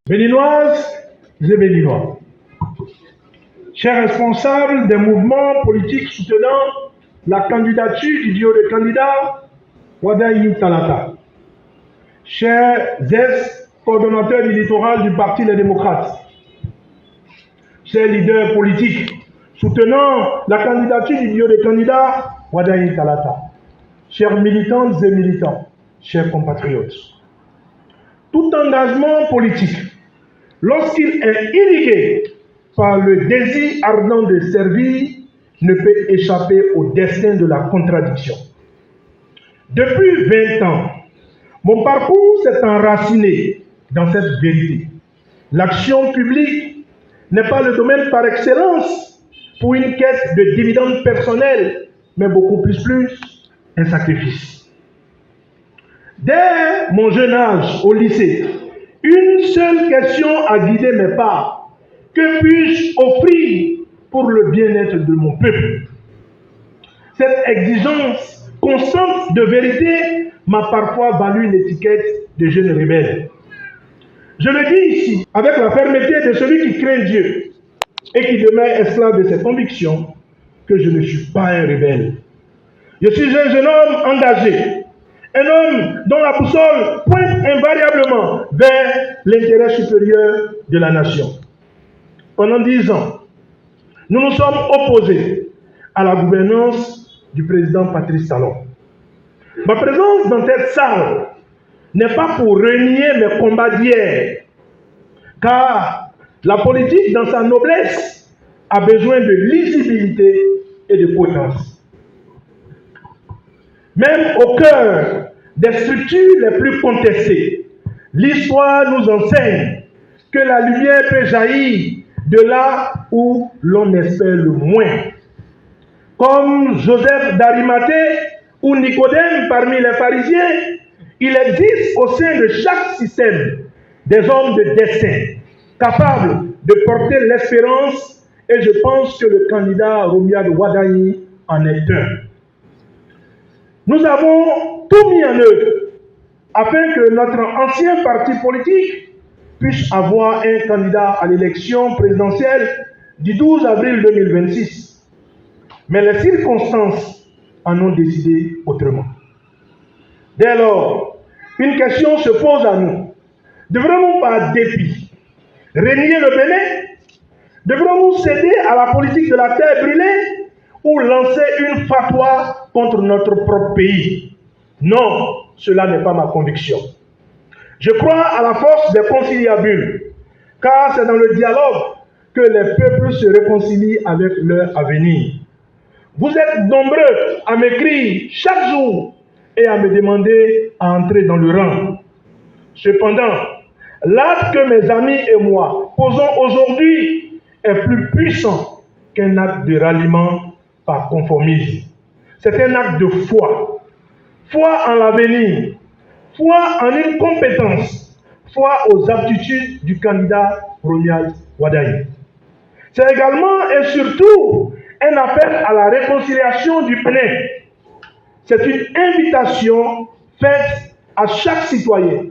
Béninoises et Béninois, chers responsables des mouvements politiques soutenant la candidature du duo de candidats Wadayi Talata, chers ex-coordonnateurs du littoral du Parti Les Démocrates, chers leaders politiques soutenant la candidature du duo de candidats Wadayi Talata, chers militantes et militants, chers compatriotes, tout engagement politique, lorsqu'il est irrigué par le désir ardent de servir, ne peut échapper au destin de la contradiction. Depuis 20 ans, mon parcours s'est enraciné dans cette vérité. L'action publique n'est pas le domaine par excellence pour une quête de dividendes personnels, mais beaucoup plus un sacrifice. Dès mon jeune âge au lycée, une seule question a guidé mes pas. Que puis-je offrir pour le bien-être de mon peuple? Cette exigence constante de vérité m'a parfois valu l'étiquette de jeune rebelle. Je le dis ici avec la fermeté de celui qui craint Dieu et qui demeure esclave de ses convictions, que je ne suis pas un rebelle. Je suis un jeune homme engagé, un homme dont la boussole pointe invariablement vers l'intérêt supérieur de la nation. Pendant 10 ans, nous nous sommes opposés à la gouvernance du président Patrice Talon. Ma présence dans cette salle n'est pas pour renier mes combats d'hier, car la politique dans sa noblesse a besoin de lisibilité et de potence. Même au cœur des structures les plus contestées, l'histoire nous enseigne que la lumière peut jaillir de là où l'on espère le moins. Comme Joseph d'Arimathée ou Nicodème parmi les pharisiens, il existe au sein de chaque système des hommes de destin capables de porter l'espérance, et je pense que le candidat Romuald Wadayi en est un. Nous avons tout mis en œuvre afin que notre ancien parti politique puisse avoir un candidat à l'élection présidentielle du 12 avril 2026. Mais les circonstances en ont décidé autrement. Dès lors, une question se pose à nous. Devrons-nous par dépit renier le Bénin? Devrons-nous céder à la politique de la terre brûlée ou lancer une fatwa contre notre propre pays? Non, cela n'est pas ma conviction. Je crois à la force des conciliabules, car c'est dans le dialogue que les peuples se réconcilient avec leur avenir. Vous êtes nombreux à m'écrire chaque jour et à me demander à entrer dans le rang. Cependant, l'acte que mes amis et moi posons aujourd'hui est plus puissant qu'un acte de ralliement par conformisme. C'est un acte de foi. Foi en l'avenir, foi en une compétence, foi aux aptitudes du candidat Romuald Wadayi. C'est également et surtout un appel à la réconciliation du Bénin. C'est une invitation faite à chaque citoyen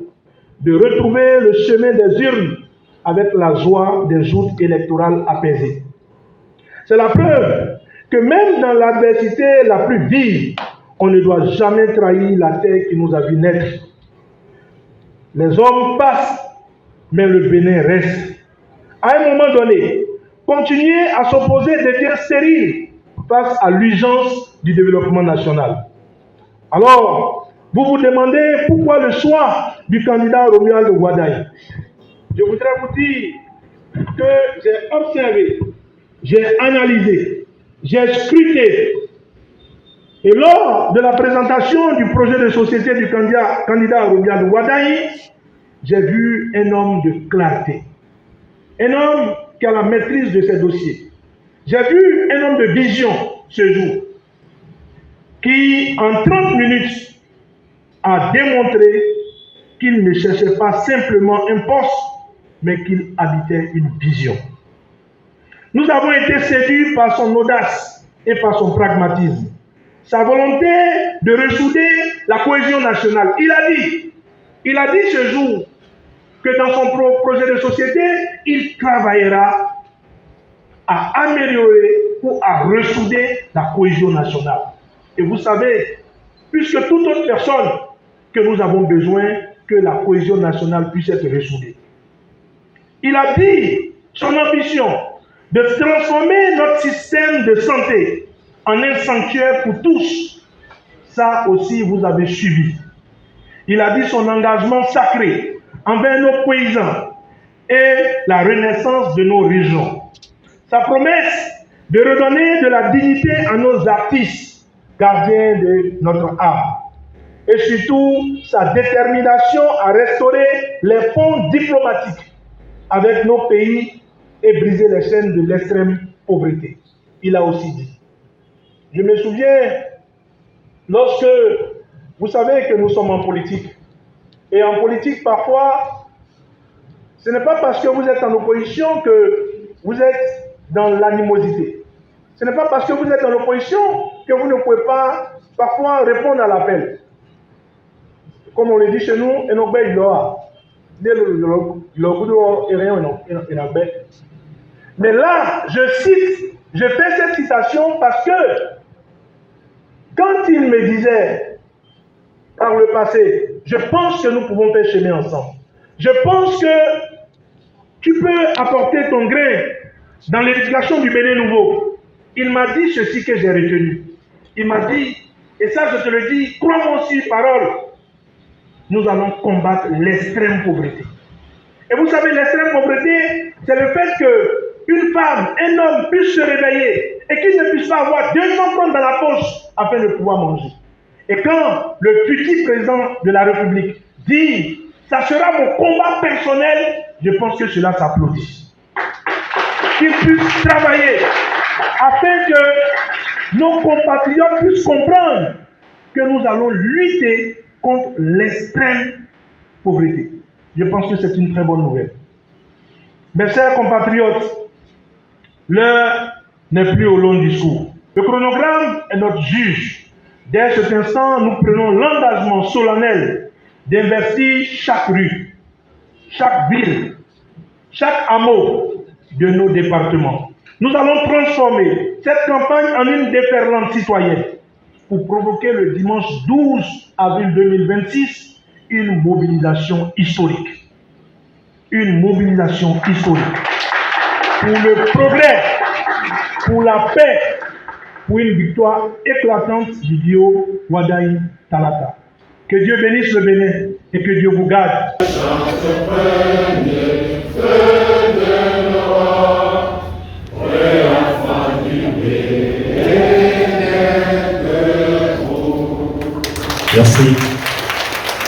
de retrouver le chemin des urnes avec la joie des joutes électorales apaisées. C'est la preuve que même dans l'adversité la plus vive, on ne doit jamais trahir la terre qui nous a vu naître. Les hommes passent, mais le Bénin reste. À un moment donné, continuer à s'opposer devient stérile face à l'urgence du développement national. Alors, vous vous demandez pourquoi le choix du candidat Romuald Wadayi. Je voudrais vous dire que j'ai observé, j'ai analysé, j'ai scruté. Et lors de la présentation du projet de société du candidat Romuald Wadayi, j'ai vu un homme de clarté, un homme qui a la maîtrise de ses dossiers. J'ai vu un homme de vision ce jour, qui en 30 minutes a démontré qu'il ne cherchait pas simplement un poste, mais qu'il habitait une vision. Nous avons été séduits par son audace et par son pragmatisme, sa volonté de ressouder la cohésion nationale. Il a dit ce jour que dans son projet de société, il travaillera à améliorer ou à ressouder la cohésion nationale. Et vous savez, puisque toute autre personne que nous avons besoin que la cohésion nationale puisse être ressoudée. Il a dit son ambition de transformer notre système de santé en un sanctuaire pour tous. Ça aussi, vous avez suivi. Il a dit son engagement sacré envers nos paysans et la renaissance de nos régions. Sa promesse de redonner de la dignité à nos artistes, gardiens de notre âme. Et surtout, sa détermination à restaurer les ponts diplomatiques avec nos pays et briser les chaînes de l'extrême pauvreté. Il a aussi dit. Je me souviens, lorsque vous savez que nous sommes en politique, et en politique parfois, ce n'est pas parce que vous êtes en opposition que vous êtes dans l'animosité. Ce n'est pas parce que vous êtes en opposition que vous ne pouvez pas parfois répondre à l'appel. Comme on le dit chez nous, mais là, je fais cette citation parce que quand il me disait par le passé, je pense que nous pouvons faire chemin ensemble. Je pense que tu peux apporter ton grain dans l'éducation du Bénin nouveau. Il m'a dit ceci que j'ai retenu. Il m'a dit, et ça je te le dis, crois-moi aussi, parole, nous allons combattre l'extrême pauvreté. Et vous savez, l'extrême pauvreté, c'est le fait qu'une femme, un homme puisse se réveiller et qu'il ne puisse pas avoir 200 francs dans la poche afin de pouvoir manger. Et quand le futur président de la République dit « ça sera mon combat personnel », je pense que cela s'applaudit. Qu'il puisse travailler afin que nos compatriotes puissent comprendre que nous allons lutter contre l'extrême pauvreté. Je pense que c'est une très bonne nouvelle. Mes chers compatriotes, l'heure n'est plus au long discours. Le chronogramme est notre juge. Dès cet instant, nous prenons l'engagement solennel d'investir chaque rue, chaque ville, chaque hameau de nos départements. Nous allons transformer cette campagne en une déferlante citoyenne pour provoquer le dimanche 12 avril 2026 une mobilisation historique. Une mobilisation historique pour le progrès, pour la paix, pour une victoire éclatante du duo Wadaï Talata. Que Dieu bénisse le Bénin et que Dieu vous garde. Merci.